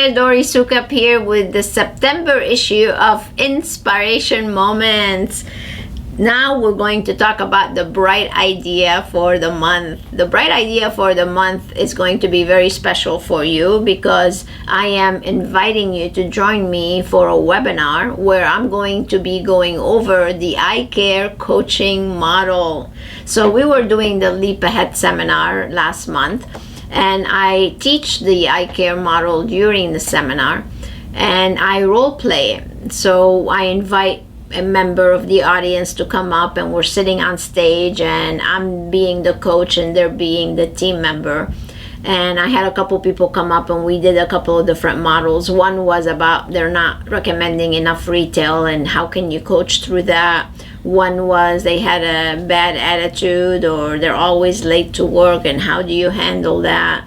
there, Dory Sukup here with the September issue of Inspiration Moments. Now we're going to talk about the bright idea for the month. The bright idea for the month is going to be very special for you because I am inviting you to join me for a webinar where I'm going to be going over the I.C.A.R.E coaching model. So we were doing the Leap Ahead seminar last month, and I teach the I.C.A.R.E model during the seminar, and I role play it. So I invite a member of the audience to come up, and we're sitting on stage, and I'm being the coach and they're being the team member. And I had a couple people come up and we did a couple of different models. One was about they're not recommending enough retail and how can you coach through that. One was they had a bad attitude or they're always late to work and how do you handle that.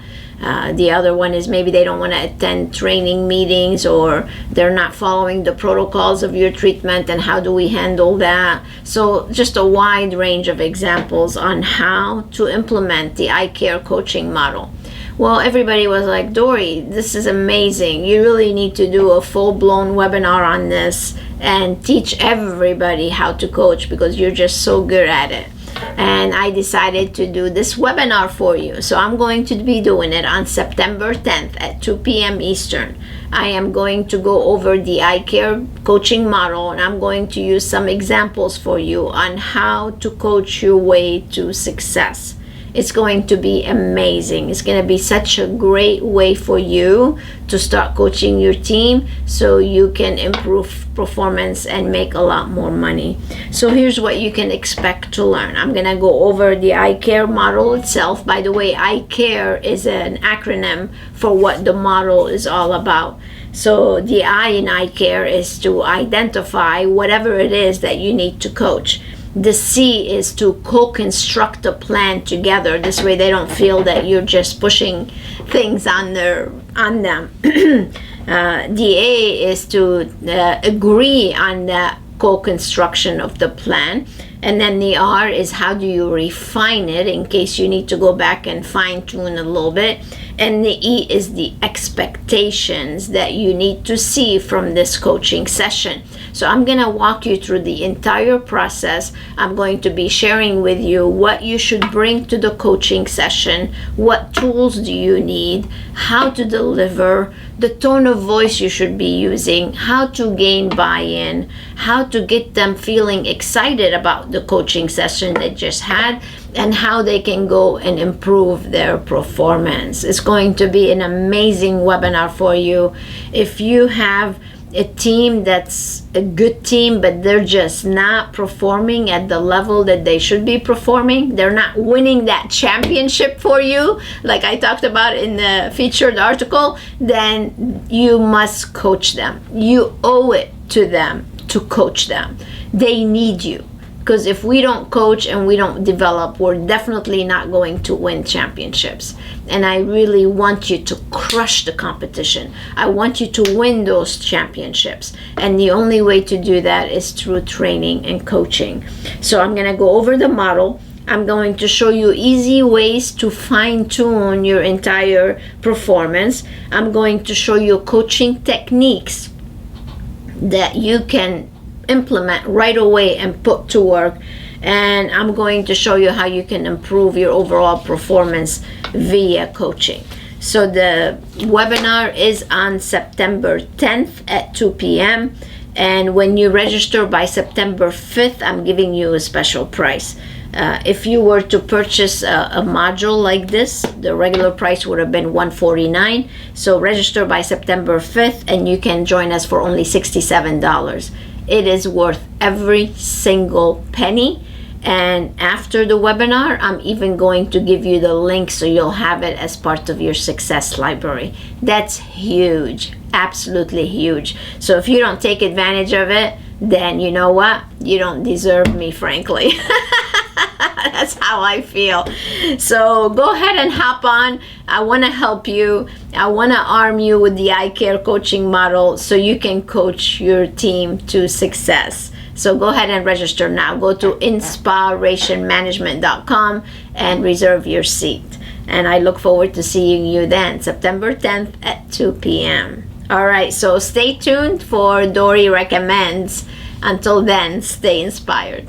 The other one is maybe they don't want to attend training meetings or they're not following the protocols of your treatment and how do we handle that. So just a wide range of examples on how to implement the I.C.A.R.E coaching model. Well, everybody was like, Dory, this is amazing. You really need to do a full-blown webinar on this and teach everybody how to coach because you're just so good at it. And I decided to do this webinar for you. So I'm going to be doing it on September 10th at 2 p.m. Eastern. I am going to go over the I.C.A.R.E coaching model, and I'm going to use some examples for you on how to coach your way to success. It's going to be amazing. It's going to be such a great way for you to start coaching your team so you can improve performance and make a lot more money. So here's what you can expect to learn. I'm going to go over the I.C.A.R.E model itself. By the way, I.C.A.R.E is an acronym for what the model is all about. So the I in I.C.A.R.E is to identify whatever it is that you need to coach. The C is to co-construct a plan together. This way they don't feel that you're just pushing things on them. The A is to agree on the co-construction of the plan. And then the R is how do you refine it in case you need to go back and fine-tune a little bit. And the E is the expectations that you need to see from this coaching session. So I'm going to walk you through the entire process. I'm going to be sharing with you what you should bring to the coaching session, what tools do you need, how to deliver, the tone of voice you should be using, how to gain buy-in, how to get them feeling excited about the coaching session they just had, and how they can go and improve their performance. It's going to be an amazing webinar for you. If you have a team that's a good team, but they're just not performing at the level that they should be performing, they're not winning that championship for you, like I talked about in the featured article, then you must coach them. You owe it to them to coach them. They need you. Because if we don't coach and we don't develop, we're definitely not going to win championships. And I really want you to crush the competition. I want you to win those championships. And the only way to do that is through training and coaching. So I'm going to go over the model. I'm going to show you easy ways to fine-tune your entire performance. I'm going to show you coaching techniques that you can implement right away and put to work, and I'm going to show you how you can improve your overall performance via coaching. So the webinar is on September 10th at 2 p.m. and when you register by September 5th, I'm giving you a special price. If you were to purchase a module like this, the regular price would have been $149. So register by September 5th and you can join us for only $67. It is worth every single penny. And after the webinar, I'm even going to give you the link so you'll have it as part of your success library. That's huge, absolutely huge. So if you don't take advantage of it, then you know what? You don't deserve me, frankly. That's how I feel. So go ahead and hop on. I want to help you. I want to arm you with the I.C.A.R.E coaching model so you can coach your team to success. So go ahead and register now. Go to inspirationmanagement.com and reserve your seat. And I look forward to seeing you then, September 10th at 2 p.m. All right, so stay tuned for Dory Recommends. Until then, stay inspired.